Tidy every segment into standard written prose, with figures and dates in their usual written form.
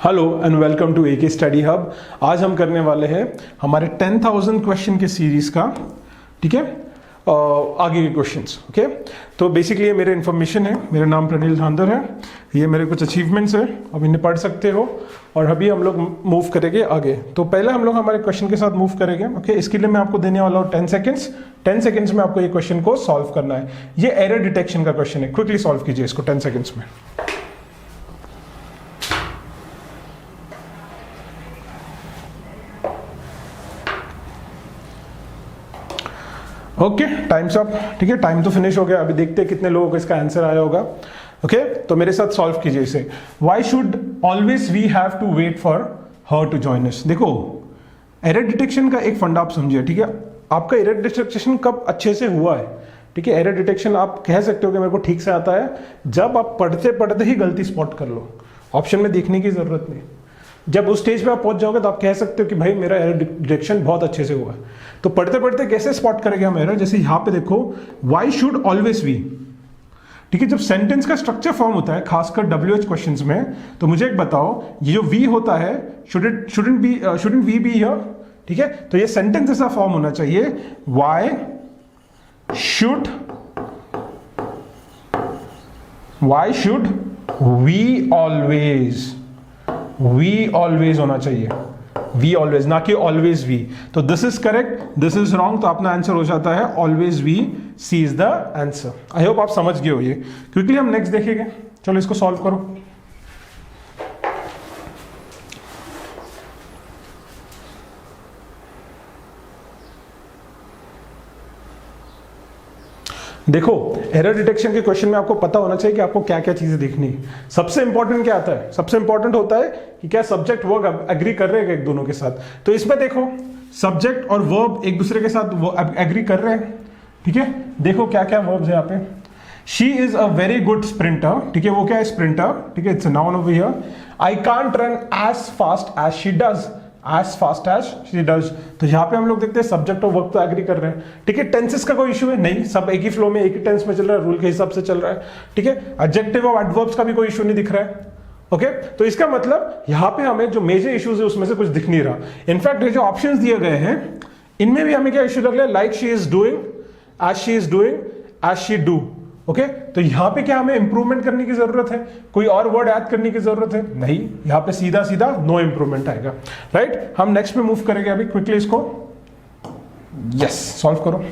Hello and welcome to AK Study Hub. आज हम करने वाले हैं हमारे 10,000 क्वेश्चन के सीरीज का, ठीक है, आगे के क्वेश्चंस। ओके, तो बेसिकली ये मेरे इन्फॉर्मेशन है। मेरा नाम प्रनिल धांधर है, ये मेरे कुछ अचीवमेंट्स है, अब इन्हें पढ़ सकते हो। और अभी हम लोग मूव करेंगे आगे। तो पहले हम लोग हमारे क्वेश्चन के साथ मूव करेंगे। ओके, इसके लिए मैं आपको देने वाला हूँ 10 सेकेंड्स। 10 सेकेंड्स में आपको ये क्वेश्चन को सॉल्व करना है। ये एरर डिटेक्शन का क्वेश्चन है, क्विकली सॉल्व कीजिए इसको 10 सेकेंड्स में। Okay, times up. ठीक है, टाइम तो फिनिश हो गया। अभी देखते हैं कितने लोगों को इसका आंसर आया होगा। ओके, तो मेरे साथ सॉल्व कीजिए इसे। Why should always we have to wait for her to join us. देखो, एरर डिटेक्शन का एक फंडा आप समझिए। ठीक है, आपका एरर डिटेक्शन कब अच्छे से हुआ है। ठीक है, एरर डिटेक्शन आप कह सकते हो कि मेरे को ठीक से आता है जब आप पढ़ते पढ़ते ही गलती स्पॉट कर लो, ऑप्शन में देखने की जरूरत नहीं। जब उस स्टेज पे आप पहुंच जाओगे तो आप कह सकते हो कि भाई मेरा एरर डिटेक्शन बहुत अच्छे से हुआ है। तो पढ़ते पढ़ते कैसे स्पॉट करेंगे हम एरर, जैसे यहां पे देखो, व्हाई शुड ऑलवेज वी। ठीक है, जब सेंटेंस का स्ट्रक्चर फॉर्म होता है, खासकर WH क्वेश्चंस में, तो मुझे एक बताओ, ये जो वी होता है, शुडंट वी बी हियर। ठीक है, तो ये सेंटेंस ऐसा फॉर्म होना चाहिए, व्हाई शुड वी ऑलवेज होना चाहिए, वी ऑलवेज, ना कि ऑलवेज वी। तो this is correct, this is wrong, तो अपना आंसर हो जाता है always we, C is the answer. I hope आप समझ गए हो ये। क्विकली हम नेक्स्ट देखेंगे। चलो इसको सॉल्व करो। देखो, एरर डिटेक्शन के क्वेश्चन में आपको पता होना चाहिए कि आपको क्या क्या चीजें देखनी है। सबसे इंपॉर्टेंट क्या आता है, सबसे इंपॉर्टेंट होता है कि क्या सब्जेक्ट वर्ब एग्री कर रहे हैं एक दोनों के साथ। तो इसमें देखो, सब्जेक्ट और वर्ब एक दूसरे के साथ एग्री कर रहे हैं। ठीक है, देखो क्या क्या वर्ब्स है यहाँ पे। She is a very good sprinter. ठीक है, वो क्या है, स्प्रिंटर। ठीक है, it's a noun over here. I can't run as fast as she does, as fast as she does। तो यहां पे हम लोग देखते हैं सब्जेक्ट और वर्ब तो एग्री कर रहे हैं। ठीक है, टेंसेस का कोई इशू है नहीं, सब एक ही फ्लो में एक ही टेंस में चल रहा है, रूल के हिसाब से चल रहा है। ठीक है, एडजेक्टिव और एडवर्ब्स का भी कोई इशू नहीं दिख रहा है। ओके, तो इसका मतलब यहां पे हमें जो मेजर इश्यूज है उसमें से कुछ दिख नहीं रहा। इनफैक्ट ये जो ऑप्शंस दिए गए हैं इनमें भी हमें क्या इशू लग रहा है, like she is doing, as she do. Okay, तो यहां पे क्या हमें इंप्रूवमेंट करने की जरूरत है, कोई और वर्ड ऐड करने की जरूरत है नहीं। यहां पे सीधा सीधा नो इंप्रूवमेंट आएगा। राइट, हम नेक्स्ट में मूव करेंगे अभी क्विकली इसको। यस, सॉल्व करो।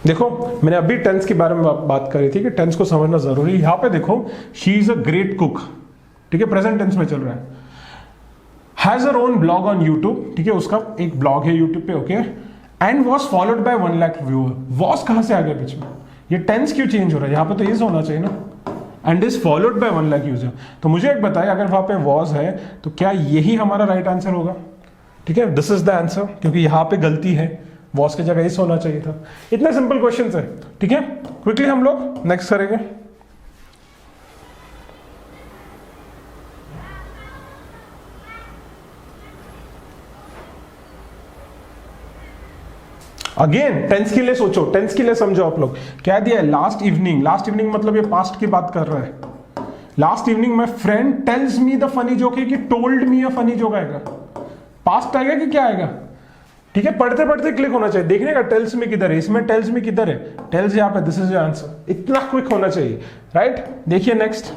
देखो, मैंने अभी टेंस के बारे में बात करी थी कि टेंस को समझना जरूरी है। यहां पे देखो, she is a great cook. ठीक है, प्रेजेंट टेंस में चल रहा है। Has her own blog on YouTube. ठीक है, उसका एक ब्लॉग है यूट्यूब पे। Okay, and was followed by 1 lakh viewer. Was कहां से आ गया बीच में, ये टेंस क्यों चेंज हो रहा है, यहां पे तो इज होना चाहिए ना, and is followed by 1 lakh user. तो मुझे एक बताइए, अगर वहां पे वॉज है तो क्या यही हमारा राइट आंसर होगा। ठीक है, दिस इज द आंसर, क्योंकि यहां पे गलती है, वॉज की जगह इज होना चाहिए था। इतना सिंपल क्वेश्चन है। ठीक है, क्विकली हम लोग नेक्स्ट करेंगे। अगेन टेंस के लिए सोचो, टेंस के लिए समझो आप लोग। क्या दिया है, लास्ट इवनिंग। लास्ट इवनिंग मतलब ये पास्ट की बात कर रहा है। Last evening my friend tells me the funny joke है कि told me a funny joke आएगा, पास्ट आएगा कि क्या आएगा। ठीक है, पढ़ते पढ़ते क्लिक होना चाहिए, देखने का टेल्स मी किधर है, इसमें टेल्स मी किधर है, टेल्स यहाँ पे, दिस इज योर आंसर। इतना क्विक होना चाहिए। राइट, देखिए next.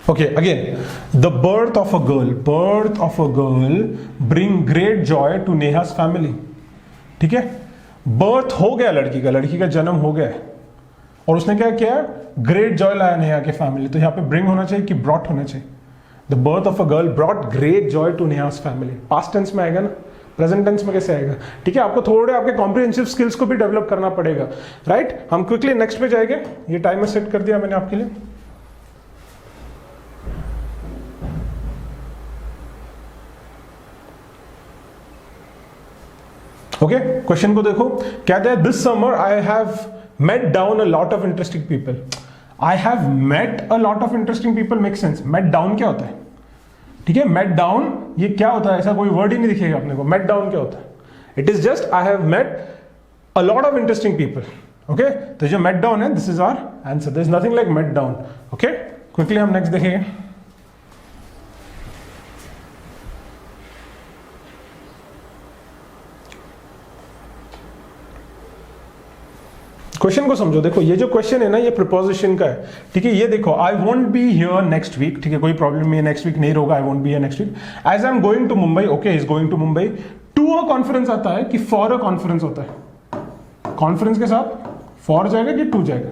Okay, again, the birth of a girl bring great joy to Neha's family। ठीक है, बर्थ हो गया लड़की का जन्म हो गया है, और उसने क्या किया, ग्रेट जॉय लाया नेहा के फैमिली। तो यहाँ पे ब्रिंग होना चाहिए कि ब्रॉट होना चाहिए। The birth of a girl brought great joy to Neha's family. Past tense में आएगा ना, प्रेजेंट टेंस में कैसे आएगा। ठीक है, आपको थोड़े आपके कॉम्प्रिहेंसिव स्किल्स को भी डेवलप करना पड़ेगा। राइट, हम क्विकली नेक्स्ट पे जाएंगे। ये टाइमर सेट कर दिया मैंने आपके लिए। ओके, क्वेश्चन को देखो, क्या this summer I have met down a lot of interesting people। I have met a lot of interesting people make sense. Met down क्या होता है? ठीक है, मेट डाउन ये क्या होता है? ऐसा कोई वर्ड ही नहीं दिखेगा अपने को। मेट डाउन क्या होता है? It is just I have met a lot of interesting people. Okay, तो जो मेट डाउन है, this is our answer. There is nothing like met down. Okay, quickly हम नेक्स्ट देखेंगे। क्वेश्चन को समझो। देखो ये जो क्वेश्चन है ना, ये प्रिपोजिशन का है। ठीक है, ये देखो, I won't be here next week. ठीक है, कोई प्रॉब्लम नहीं है, नेक्स्ट वीक नहीं होगा। I won't be here next week as I am going to Mumbai. Okay, is going to Mumbai. To a conference आता है कि फॉर अ कॉन्फ्रेंस होता है? कॉन्फ्रेंस के साथ फॉर जाएगा कि टू जाएगा?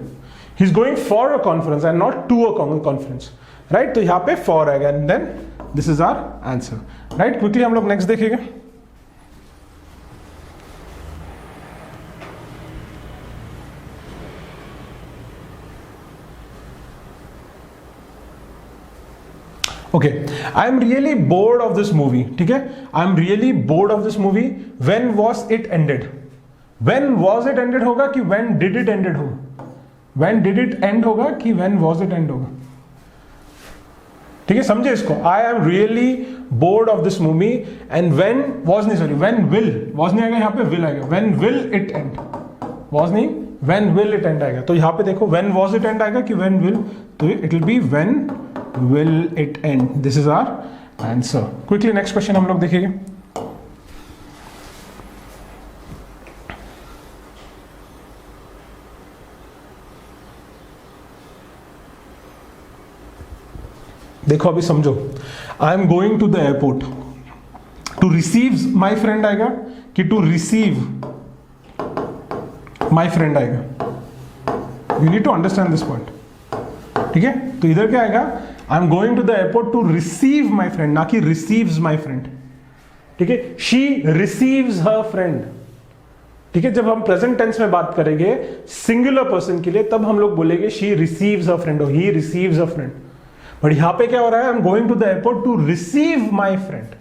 He is going for a conference and not to a conference, right? तो यहां पे फॉर आएगा and then this is our answer, right? Quickly हम लोग नेक्स्ट देखेंगे। Okay, I am really bored of this movie. ठीक है, I am really bored of this movie. When was it ended? When was it ended होगा कि when did it ended होगा? When did it end होगा कि when was it end होगा? ठीक है, समझे इसको। I am really bored of this movie and when was नहीं, sorry, when will, was नहीं आएगा, यहाँ पे will आएगा। When will it end? Was नहीं, when will it end आएगा। तो यहाँ पे देखो when was it end आएगा कि when will, तो it will be when will it end. This is our answer. Quickly next question हम लोग देखेंगे। देखो अभी समझो, I am going to the airport. To receive my friend आएगा कि टू रिसीव माई फ्रेंड आएगा? You need to understand this point. ठीक है, तो इधर क्या आएगा? I am going to the airport to receive my friend, ना कि रिसीव्स माई फ्रेंड। ठीक है, शी रिसीव्स हर फ्रेंड। ठीक है, जब हम प्रेजेंट टेंस में बात करेंगे सिंगुलर पर्सन के लिए, तब हम लोग बोलेंगे शी रिसीव्स अ फ्रेंड और he receives a friend. But यहां पे क्या हो रहा है? I am going to the airport to receive my friend.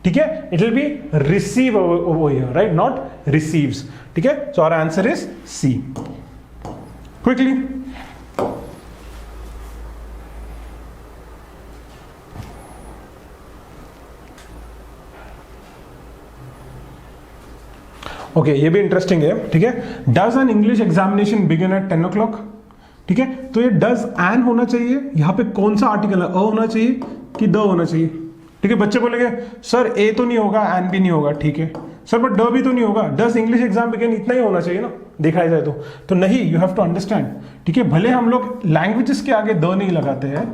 ठीक है, it will be receive over here, right? Not receives. ठीक है, so our answer is C. Quickly okay, ये भी इंटरेस्टिंग है। ठीक है, does an English examination begin at 10 o'clock? ठीक है, तो ये डज एन होना चाहिए। यहां पे कौन सा आर्टिकल है? अ होना चाहिए कि द होना चाहिए? ठीक है, बच्चे बोलेंगे सर ए तो नहीं होगा, एन भी नहीं होगा। ठीक है सर, बट ड भी तो नहीं होगा। डज इंग्लिश एग्जाम बिगिन, इतना ही होना चाहिए ना, दिखाया जाए तो नहीं, यू हैव टू अंडरस्टैंड। ठीक है, भले हम लोग लैंग्वेजेस के आगे द नहीं लगाते हैं,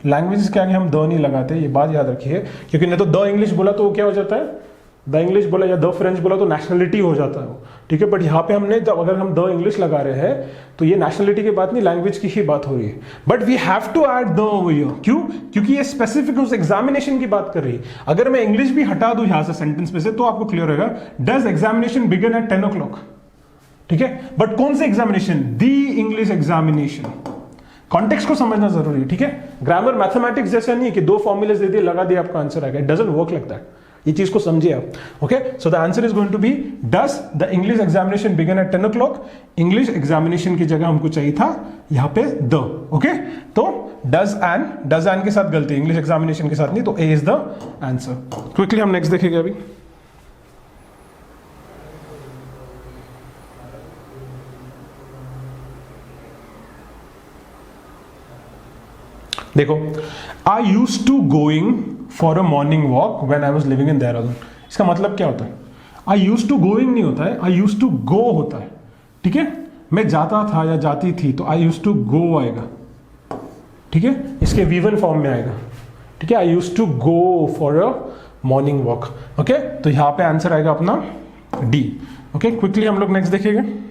लैंग्वेजेस के आगे हम द नहीं लगाते, ये बात याद रखिए, क्योंकि नहीं तो द इंग्लिश बोला तो वो क्या हो जाता है? द इंग्लिश बोला या द फ्रेंच बोला तो नेशनलिटी हो जाता है वो। ठीक है, बट यहाँ पे हमने जब अगर हम द इंग्लिश लगा रहे हैं तो ये नेशनलिटी की बात नहीं, लैंग्वेज की ही बात हो रही है। But we have to add the over here. क्यों? क्योंकि ये स्पेसिफिक उस एग्जामिनेशन की बात कर रही है। अगर मैं इंग्लिश भी हटा दूं यहां से सेंटेंस में से तो आपको क्लियर होगा, does examination begin at 10 o'clock? ठीक है, बट कौन से एग्जामिनेशन? दी इंग्लिश एग्जामिनेशन। कॉन्टेक्स्ट को समझना जरूरी है। ठीक है, ग्रामर मैथमेटिक्स जैसा नहीं है कि दो फॉर्मूले दे दिए लगा दिए आपका आंसर आएगा। It doesn't work like that. ये चीज को समझिए आप। Okay, so the answer is going to be does the English examination begin at 10 o'clock? English examination की जगह हमको चाहिए था यहां पे द। ओके, तो डज एन के साथ गलती, इंग्लिश एग्जामिनेशन के साथ नहीं, तो A is the answer. Quickly हम नेक्स्ट देखेंगे अभी। देखो, I use to going for a morning walk when I was living in Dehradun. इसका मतलब क्या होता है? आई यूज टू गोइंग नहीं होता है, आई यूज टू गो होता है। ठीक है, मैं जाता था या जाती थी तो आई यूज टू गो आएगा। ठीक है, इसके V1 फॉर्म में आएगा। ठीक है, I use to go for a morning walk. Okay, तो यहां पे आंसर आएगा अपना डी। ओके, क्विकली हम लोग नेक्स्ट देखेंगे।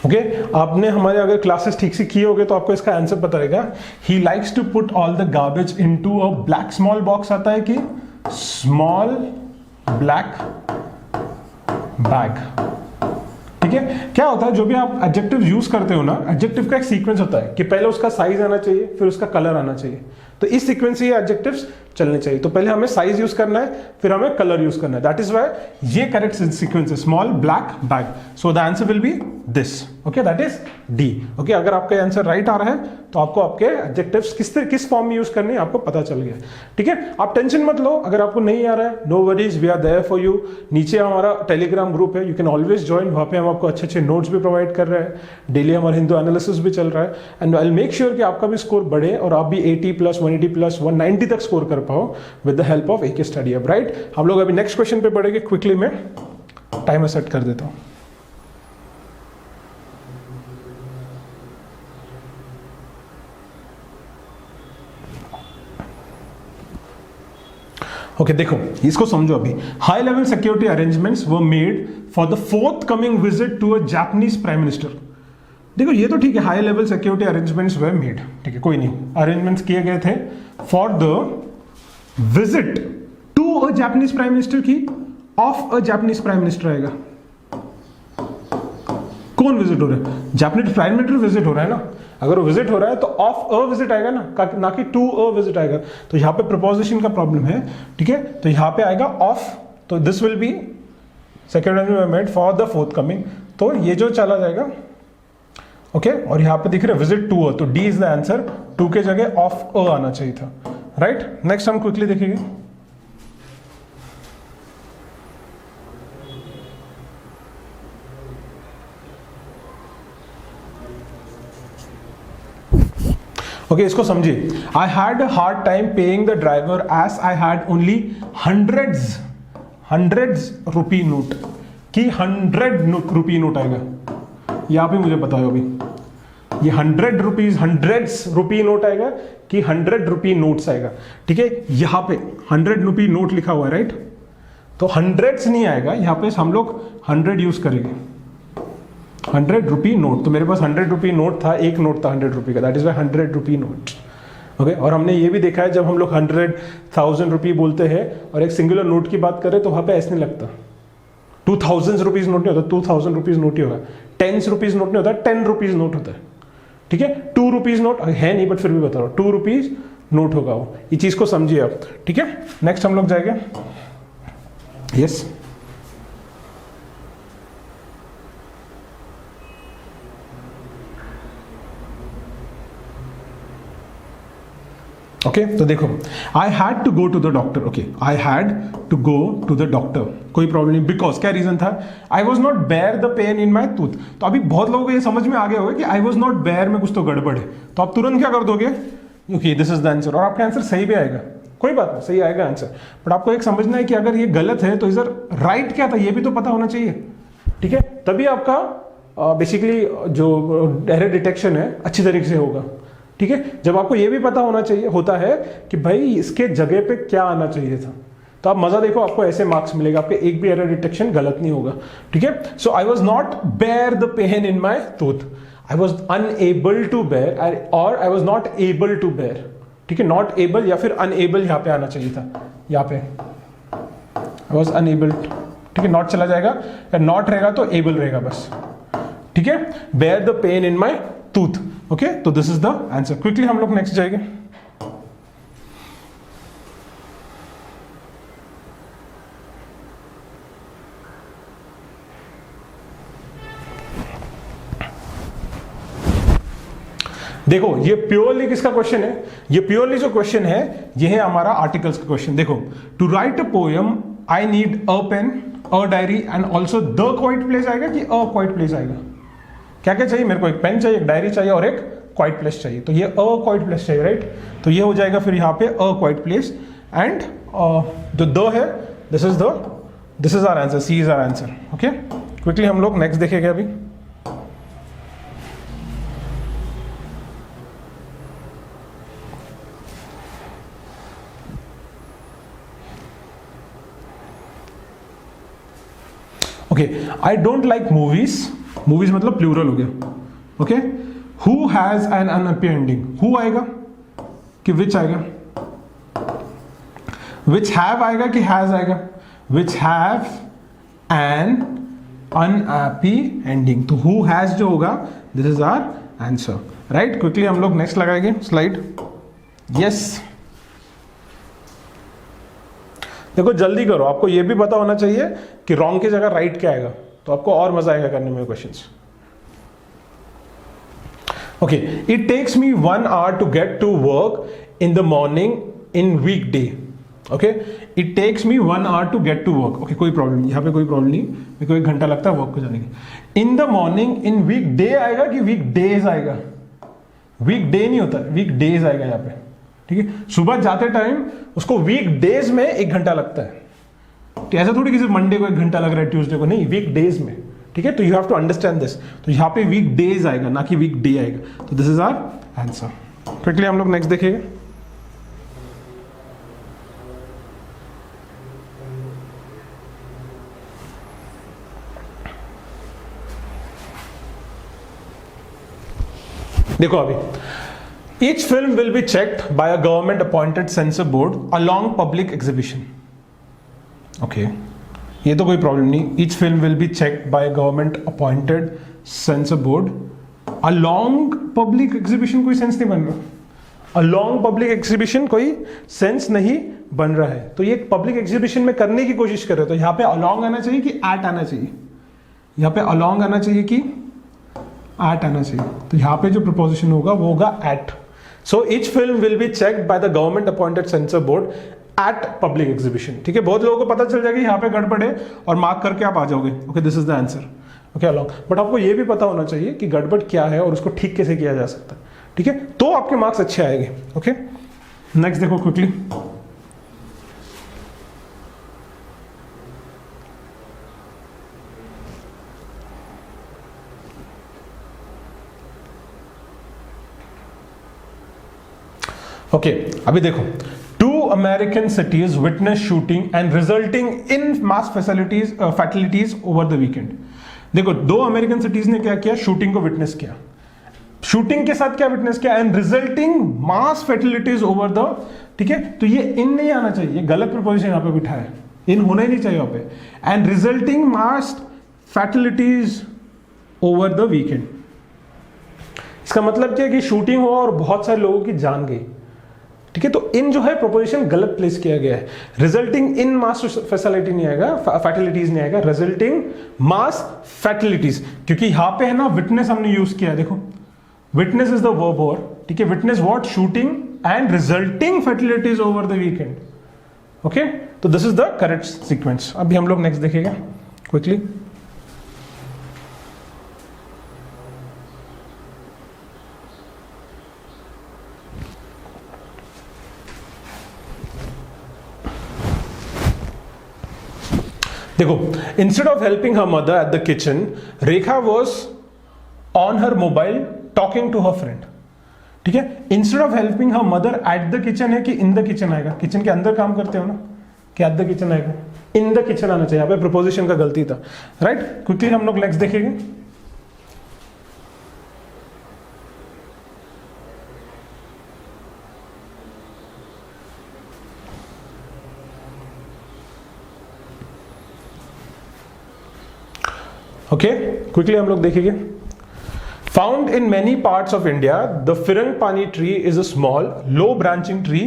ओके, आपने हमारे अगर क्लासेस ठीक से किए होंगे तो आपको इसका आंसर पता रहेगा। He likes to put all the garbage into a black small box आता है कि स्मॉल ब्लैक बैग। ठीक है, क्या होता है जो भी आप एडजेक्टिव यूज करते हो ना, एडजेक्टिव का एक सीक्वेंस होता है कि पहले उसका साइज आना चाहिए, फिर उसका कलर आना चाहिए, तो इस सीक्वेंस से ये एडजेक्टिव्स चलने चाहिए। तो पहले हमें साइज यूज करना है, फिर हमें कलर यूज करना है। दैट इज व्हाई ये करेक्ट सीक्वेंस है, small black bag. So the answer will B this. Okay, that is D. Okay, अगर आपका आंसर राइट आ रहा है तो आपको आपके एडजेक्टिव्स किस फॉर्म में यूज करने हैं आपको पता चल गया। ठीक है, आप टेंशन मत लो अगर आपको नहीं आ रहा है, no worries, we are there for you. नीचे हमारा टेलीग्राम ग्रुप है, यू कैन ऑलवेज ज्वाइन। वहाँ पे हम आपको अच्छे अच्छे नोट्स भी प्रोवाइड कर रहे हैं, डेली हमारा हिंदू एनालिसिस भी चल रहा है, and I will make sure कि आपका भी स्कोर बढ़े और आप भी 80+, 180+, 190 तक स्कोर कर पाओ with the help of AK study hub. Right, हम लोग अभी नेक्स्ट क्वेश्चन पे बढ़ेंगे। क्विकली मैं टाइमर सेट कर देता हूं। ओके, देखो इसको समझो अभी। High level security arrangements were made for the forthcoming visit to a Japanese prime minister. देखो ये तो ठीक है, high level security arrangements were made, ठीक है, कोई नहीं, अरेंजमेंट्स किए गए थे for the visit to a Japanese prime minister की of a Japanese prime minister आएगा। कौन विजिट हो रहा है? जापानीज प्राइम मिनिस्टर विजिट हो रहा है ना। अगर वो विजिट हो रहा है तो ऑफ अ विजिट आएगा ना कि टू अ विजिट आएगा। तो यहां पे प्रीपोजिशन का प्रॉब्लम है, ठीक है, तो यहां पे आएगा ऑफ। तो this will B security made for the fourth coming, तो ये जो चला जाएगा। ओके, और यहां पे दिख रहा है विजिट टू अ, तो D is the answer. To के जगह ऑफ अ आना चाहिए था। राइट, नेक्स्ट हम क्विकली देखेंगे। ओके, इसको समझिए। I had a hard time paying the driver as I had only hundreds rupee note. कि 100 रुपी नोट आएगा, यहां पे मुझे बताओ अभी, ये 100 रुपी नोट आएगा कि 100 रुपी नोट्स आएगा। ठीक है, यहां पे 100 रुपी नोट लिखा हुआ है, राइट, तो हंड्रेड्स नहीं आएगा, यहां पे हम लोग 100 यूज करेंगे। 100 रुपी नोट, तो मेरे पास 100 रुपी नोट था, एक नोट था 100 रुपी का, that is why 100 rupee note. Okay, और हमने ये भी देखा है जब हम लोग 100,000 रुपी बोलते हैं और एक सिंगुलर नोट की बात करें तो वहां पे ऐसे नहीं लगता। 2000 रुपीज नोट नहीं होता, 2000 रुपीज नोट ही होगा। 10 रुपीज नोट नहीं होता, 10 रुपीज नोट होता है। ठीक है, 2 रुपीज नोट है नहीं, बट फिर भी बता रहा हूं 2 रुपीज नोट होगा वो। ये चीज को समझिए आप। ठीक है, नेक्स्ट हम लोग जाएंगे। यस, ओके, तो देखो, I had to go to the doctor. Okay, I had to go to the doctor, कोई प्रॉब्लम नहीं, बिकॉज क्या रीजन था? I was not bear the pain in my tooth. तो अभी बहुत लोगों को ये समझ में आ गया होगा कि आई वॉज नॉट बेयर में कुछ तो गड़बड़ है, तो आप तुरंत क्या कर दोगे? Okay, this is the answer, और आपका आंसर सही भी आएगा, कोई बात नहीं, सही आएगा आंसर। बट आपको एक समझना है कि अगर ये गलत है तो इधर राइट क्या था ये भी तो पता होना चाहिए। ठीक है, तभी आपका बेसिकली जो एरर डिटेक्शन है अच्छी तरीके से होगा। ठीक है, जब आपको ये भी पता होना चाहिए होता है कि भाई इसके जगह पे क्या आना चाहिए था, तो आप मजा देखो, आपको ऐसे मार्क्स मिलेगा, आपके एक भी एरर डिटेक्शन गलत नहीं होगा। ठीक है, so I was not bear the pain in my tooth, I was unable to bear, और I was not able to bear. ठीक है, नॉट एबल या फिर अनएबल यहां पे आना चाहिए था, यहाँ पे आई वॉज अनएबल। ठीक है, नॉट चला जाएगा, या नॉट रहेगा तो एबल रहेगा बस। ठीक है, bear the pain in my tooth. Okay, तो this is the answer. Quickly हम लोग नेक्स्ट जाएंगे। देखो, ये प्योरली किसका क्वेश्चन है? ये प्योरली जो क्वेश्चन है ये है हमारा आर्टिकल्स का क्वेश्चन। देखो, to write a poem I need a pen, a diary and also the quiet place आएगा कि अ क्वाइट प्लेस आएगा? क्या क्या चाहिए मेरे को? एक पेन चाहिए, एक डायरी चाहिए और एक क्वाइट प्लेस चाहिए, तो ये अ क्वाइट प्लेस चाहिए, राइट? तो ये हो जाएगा फिर यहाँ पे अ क्वाइट प्लेस, एंड जो द है this is our answer, C is our answer. Okay, quickly हम लोग नेक्स्ट देखेंगे अभी। Okay, I don't like movies, movies मतलब प्लूरल हो गया। Okay, who has an unhappy ending, who आएगा कि विच आएगा? विच हैव आएगा कि हैज आएगा? Which have an unhappy ending, तो हु हैज जो होगा this is our answer, right? Quickly हम लोग नेक्स्ट लगाएंगे स्लाइड। यस, देखो जल्दी करो, आपको ये भी पता होना चाहिए कि रॉन्ग की जगह राइट क्या आएगा, तो आपको और मजा आएगा करने में questions. Okay, it takes me 1 hour to get to work in the morning in week day. Okay, it takes me 1 hour to get to work. Okay, कोई प्रॉब्लम नहीं, यहाँ पे कोई प्रॉब्लम नहीं, मेरे को 1 घंटा लगता है वर्क को जाने के। In the morning in week day आएगा कि वीक डेज आएगा? वीक डे नहीं होता, वीक डेज आएगा यहाँ पे, ठीक है। सुबह जाते टाइम उसको वीक डेज में 1 घंटा लगता है, तो ऐसा थोड़ी कि सिर्फ मंडे को 1 घंटा लग रहा है, ट्यूसडे को नहीं, वीक डेज में, ठीक है। तो you have to understand this, तो यहाँ पे वीक डेज आएगा ना कि वीक डे आएगा। तो this is our answer. Quickly हम लोग नेक्स्ट देखेंगे। देखो अभी, each film will be checked by a government appointed censor board along public exhibition. Okay, ये तो कोई प्रॉब्लम नहीं। each film will be checked by a government appointed censor board along public exhibition, कोई sense नहीं बन रहा। along public exhibition कोई sense नहीं बन रहा है, तो ये पब्लिक एग्जीबिशन में करने की कोशिश कर रहे हो, तो यहाँ पे along आना चाहिए कि at आना चाहिए? यहाँ पे along आना चाहिए कि at आना चाहिए? तो यहाँ पे जो प्रपोजिशन होगा वो होगा at. So each film will be checked by the government appointed censor board at public exhibition. ठीक है, बहुत लोगों को पता चल जाएगा यहाँ पे गड़बड़ है और मार्क करके आप आ जाओगे। Okay, this is the answer. Okay, along. But आपको ये भी पता होना चाहिए कि गड़बड़ क्या है और उसको ठीक कैसे किया जा सकता है, ठीक है, तो आपके मार्क्स अच्छे आएंगे। ओके, नेक्स्ट देखो क्विकली। ओके, अभी देखो, 2 American cities witness shooting and resulting in mass fatalities over the weekend. देखो, 2 अमेरिकन सिटीज ने क्या किया? शूटिंग को विटनेस किया। शूटिंग के साथ क्या विटनेस किया? And resulting mass fatalities over the, ठीक है, तो ये इन नहीं आना चाहिए, ये गलत प्रपोजिशन यहाँ पे बिठा है, इन होना ही नहीं चाहिए यहाँ पे। And resulting mass fatalities over the weekend, इसका मतलब क्या है कि शूटिंग हुआ और बहुत सारे लोगों की जान गई, ठीक है। तो इन जो है प्रोपोजिशन गलत प्लेस किया गया है। रिजल्टिंग इन मास फैसिलिटी नहीं आएगा, फैटिलिटीज नहीं आएगा, रिजल्टिंग मास फैटिलिटीज, क्योंकि यहां पे है ना विटनेस हमने यूज किया है। देखो, विटनेस इज द वर्ब, और ठीक है, witness what? Shooting and resulting fatalities over the weekend. Okay, तो this is the correct sequence. अभी हम लोग नेक्स्ट देखेंगे क्विकली। देखो, instead of helping her mother at the kitchen, Rekha was on her mobile talking to her friend, ठीक है। Instead of helping her mother at the kitchen है कि in the kitchen आएगा? किचन के अंदर काम करते हो ना, कि एट द किचन आएगा? इन द किचन आना चाहिए, यहाँ पे प्रपोजिशन का गलती था, राइट। क्विकली हम लोग नेक्स्ट देखेंगे। ओके, क्विकली हम लोग देखेंगे। Found in many parts of India, the frangipani tree is a small low branching tree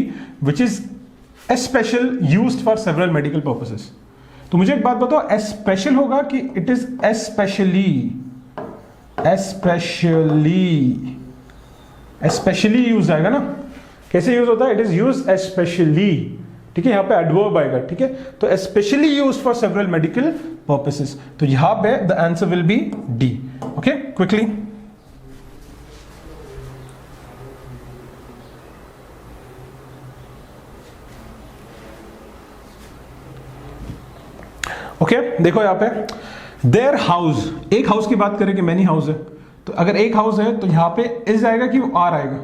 which is special used for several medical purposes. तो मुझे एक बात बताओ, स्पेशल होगा कि it is specially specially use आएगा ना? कैसे यूज होता है? इट इज यूज स्पेशली, ठीक है, यहाँ पे एडवर्ब आएगा, ठीक है। तो specially use for several medical purposes, तो यहां पे the answer will B D. Okay, quickly. Okay, देखो यहां पे देयर हाउस, एक हाउस की बात करें कि मैनी हाउस है, तो अगर एक हाउस है तो यहां पे इज आएगा कि वो आर आएगा?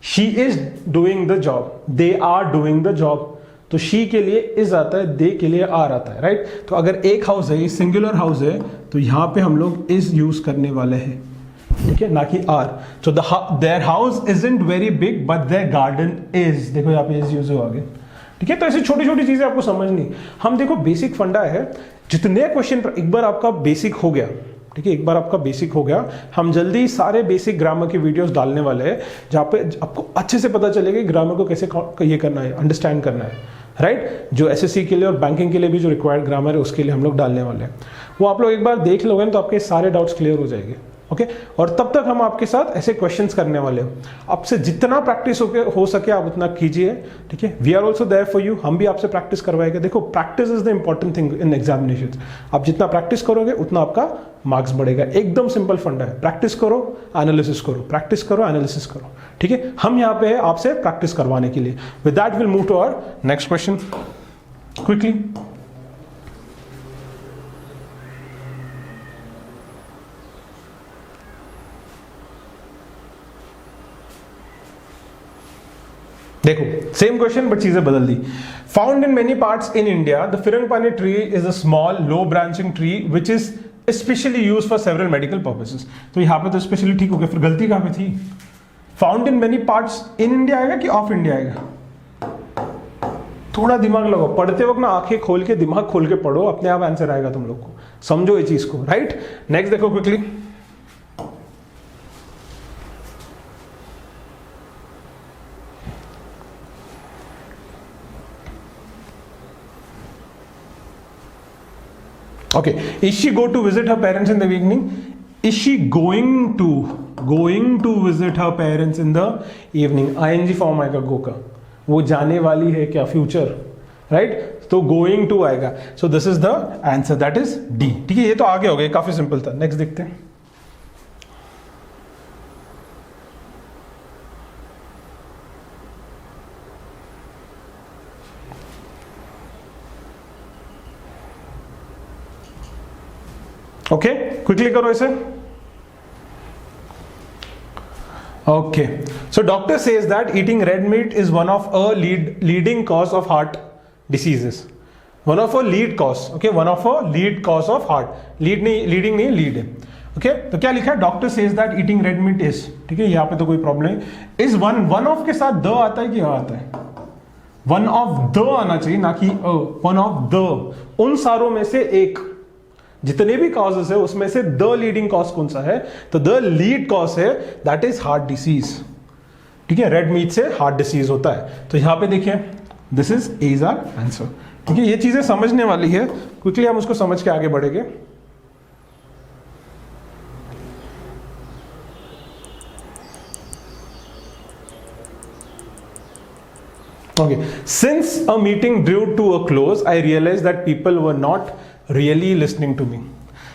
She is doing the job, they are doing the job, तो शी के लिए इज आता है, दे के लिए आर आता है, राइट। तो अगर एक हाउस है, ये सिंगुलर हाउस है, तो यहां पे हम लोग इज यूज करने वाले हैं, ठीक है, ना कि आर। तो their house isn't very big but their garden is, देखो यहाँ पे इज यूज हो आगे, ठीक है। तो ऐसी छोटी छोटी चीजें आपको समझनी। हम देखो, बेसिक फंडा है, जितने क्वेश्चन पर एक बार आपका बेसिक हो गया, ठीक है, एक बार आपका बेसिक हो गया, हम जल्दी सारे बेसिक ग्रामर की वीडियोस डालने वाले हैं, जहाँ पे आपको अच्छे से पता चलेगा कि ग्रामर को कैसे ये करना है, अंडरस्टैंड करना है, राइट। जो एसएससी के लिए और बैंकिंग के लिए भी जो रिक्वायर्ड ग्रामर है उसके लिए हम लोग डालने वाले हैं, वो आप लोग एक बार देख लोगे ना तो आपके सारे डाउट्स क्लियर हो जाएंगे। ओके, और तब तक हम आपके साथ ऐसे क्वेश्चंस करने वाले हो, आपसे जितना प्रैक्टिस हो सके आप उतना कीजिए, ठीक है। We are also there for you, हम भी आपसे प्रैक्टिस करवाएंगे। देखो, practice is the important thing in examination. आप जितना प्रैक्टिस करोगे उतना आपका मार्क्स बढ़ेगा। एकदम सिंपल फंडा है, प्रैक्टिस करो, एनालिसिस करो, प्रैक्टिस करो, एनालिसिस करो, ठीक है। हम यहाँ पे हैं आपसे प्रैक्टिस करवाने के लिए। With that will move to our next question quickly. देखो, सेम क्वेश्चन बट चीजें बदल दी। Found in many parts in India, the frangipani tree is a small low branching tree which is specially use for several medical purposes. तो यहां पे तो specially ठीक हो गया, फिर गलती कहां पे थी? Found in many parts in India आएगा कि ऑफ इंडिया आएगा? थोड़ा दिमाग लगाओ, पढ़ते वक्त ना आंखें खोल के दिमाग खोल के पढ़ो, अपने आप आंसर आएगा तुम लोग को। समझो ये चीज को, राइट। नेक्स्ट देखो quickly. Okay, is she go to visit her parents in the evening? Is she going to visit her parents in the evening? ing form आएगा go का, वो जाने वाली है क्या, फ्यूचर, राइट। तो going to आएगा। So this is the answer, that is D, ठीक है। ये तो आगे हो गया, काफी सिंपल था। नेक्स्ट देखते हैं। ओके, क्विकली करो इसे। Okay, so doctor says that eating red meat is one of a leading cause of heart diseases. One of a lead cause, okay, one of a lead cause of heart. Leading नहीं, lead है। Okay, तो क्या लिखा है? Doctor says that eating red meat is, ठीक है, यहाँ पे तो कोई प्रॉब्लम नहीं। इज वन ऑफ के साथ द आता है कि आता है? वन ऑफ द आना चाहिए, ना कि वन ऑफ द। उन सारों में से एक, जितने भी कॉजेस है उसमें से द लीडिंग कॉज कौन सा है? तो द लीड कॉज है, दैट इज हार्ट डिसीज, ठीक है। रेड मीट से हार्ट डिसीज होता है। तो यहां पे देखिए, दिस इज आवर आंसर, ठीक है। ये चीजें समझने वाली है, क्विकली हम उसको समझ के आगे बढ़ेंगे। Okay, since a meeting drew to a close, I realized that people were not really listening to me.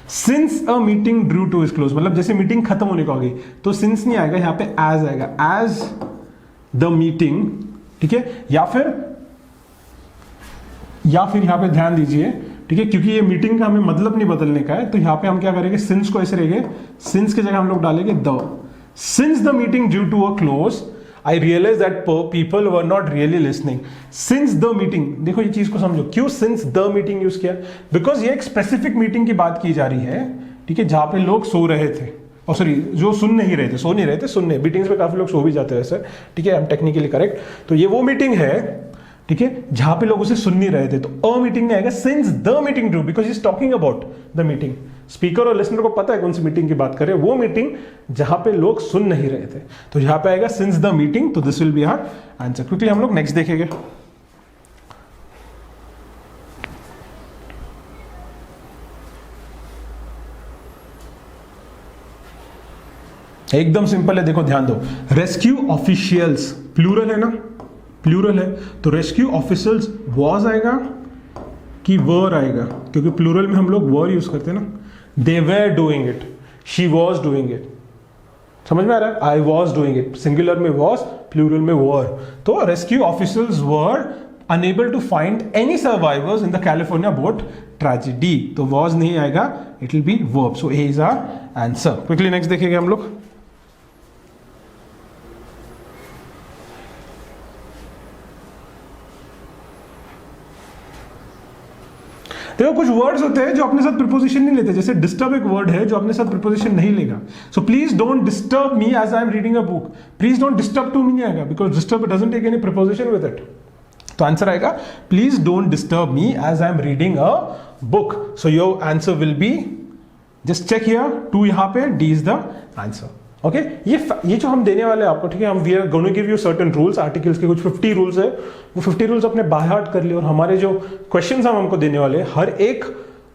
Since a meeting drew to its close, मतलब जैसे मीटिंग खत्म होने को आ गई, तो since नहीं आएगा, यहाँ पे as आएगा, as the meeting, ठीक है। या फिर यहाँ पे ध्यान दीजिए, ठीक है, क्योंकि ये मीटिंग का हमें मतलब नहीं बदलने का है, तो यहाँ पे हम क्या करेंगे? since को ऐसे रहेंगे, since की जगह हम लोग डालेंगे the. Since the meeting drew to a close, I realized that people were not really listening. Since the meeting, देखो ये चीज को समझो, क्यों since the meeting यूज किया? बिकॉज ये एक स्पेसिफिक मीटिंग की बात की जा रही है, ठीक है, जहां पे लोग सो रहे थे, और सॉरी, जो सुन नहीं रहे थे, सो नहीं रहे थे, सुनने। मीटिंग्स में काफी लोग सो भी जाते हैं सर, ठीक है, आई एम टेक्निकली करेक्ट। तो ये वो मीटिंग है, ठीक है, जहां पे लोग उसे सुन नहीं रहे थे, तो अ मीटिंग में आएगा since the meeting Drew, because is talking about the meeting. Speaker और लिसनर को पता है कौन सी मीटिंग की बात करें, वो मीटिंग जहां पे लोग सुन नहीं रहे थे, तो यहां पे आएगा सिंस द मीटिंग। तो this will be our answer. Quickly हम लोग नेक्स्ट देखेंगे। एकदम सिंपल है, देखो ध्यान दो। रेस्क्यू ऑफिशियल्स, प्लूरल है ना, प्लूरल है, तो रेस्क्यू ऑफिसर्स वॉज आएगा कि वर आएगा? क्योंकि प्लूरल में हम लोग वर यूज करते हैं ना। They were doing it, she was doing it, समझ में आ रहा है? I was doing it, singular में वॉज, प्लूरल में वर। तो rescue officers were unable to find any survivors in the California boat tragedy. तो वॉज नहीं आएगा, it will be verb. So A is our answer. Quickly next देखेंगे हम लोग। देखो, कुछ वर्ड्स होते हैं जो अपने साथ प्रीपोजिशन नहीं लेते, जैसे डिस्टर्ब एक वर्ड है जो अपने साथ प्रीपोजिशन नहीं लेगा। So please don't disturb me as I am reading a book, please don't disturb to me नहीं आएगा, because disturb doesn't take any preposition with it. तो आंसर आएगा please don't disturb me as I am reading a book. So your answer will be, just check here, to यहां पे, D is the answer. Okay ये जो हम देने वाले हैं आपको, ठीक है, हम we are going to give you certain rules, articles के कुछ 50 रूल्स है, वो 50 रूल्स अपने बाय हार्ट कर लिए, और हमारे जो क्वेश्चंस हम हमको देने वाले हैं, हर एक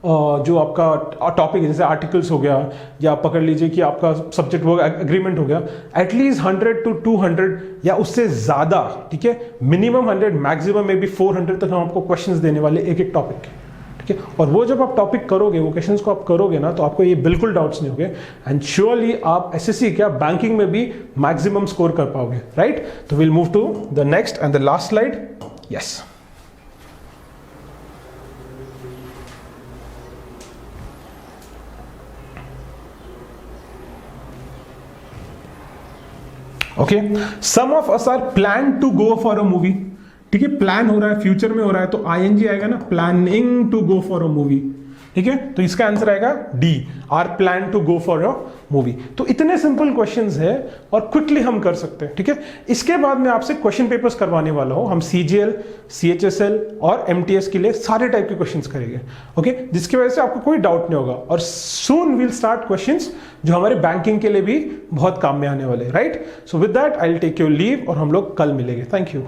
जो आपका टॉपिक जैसे आर्टिकल्स हो गया, या आप पकड़ लीजिए कि आपका सब्जेक्ट वर्क एग्रीमेंट हो गया, एटलीस्ट 100 to 200 या उससे ज़्यादा, ठीक है, मिनिमम 100 मैक्सिमम में भी 400 तक हम आपको क्वेश्चंस देने वाले एक एक टॉपिक के, ठीक है। और वो जब आप टॉपिक करोगे, वो क्वेश्चंस को आप करोगे ना, तो आपको ये बिल्कुल डाउट्स नहीं होंगे, एंड श्योरली आप एसएससी क्या बैंकिंग में भी मैक्सिमम स्कोर कर पाओगे, राइट। तो will move to the next and the last slide. Yes, okay, some of us are plan to go for a movie, ठीक है, प्लान हो रहा है, फ्यूचर में हो रहा है, तो आईएनजी आएगा ना, planning to go for a movie, ठीक है, तो इसका आंसर आएगा D, are plan to go for a movie. तो इतने सिंपल क्वेश्चंस है और क्विकली हम कर सकते हैं, ठीक है। इसके बाद मैं आपसे क्वेश्चन पेपर्स करवाने वाला हूं, हम सीजीएल, सीएचएसएल और एमटीएस के लिए सारे टाइप के क्वेश्चंस करेंगे, ओके, जिसकी वजह से आपको कोई डाउट नहीं होगा, और सून विल स्टार्ट क्वेश्चंस जो हमारे बैंकिंग के लिए भी बहुत काम में आने वाले, right. So with that I will take your leave, और हम लोग कल मिलेंगे। Thank you.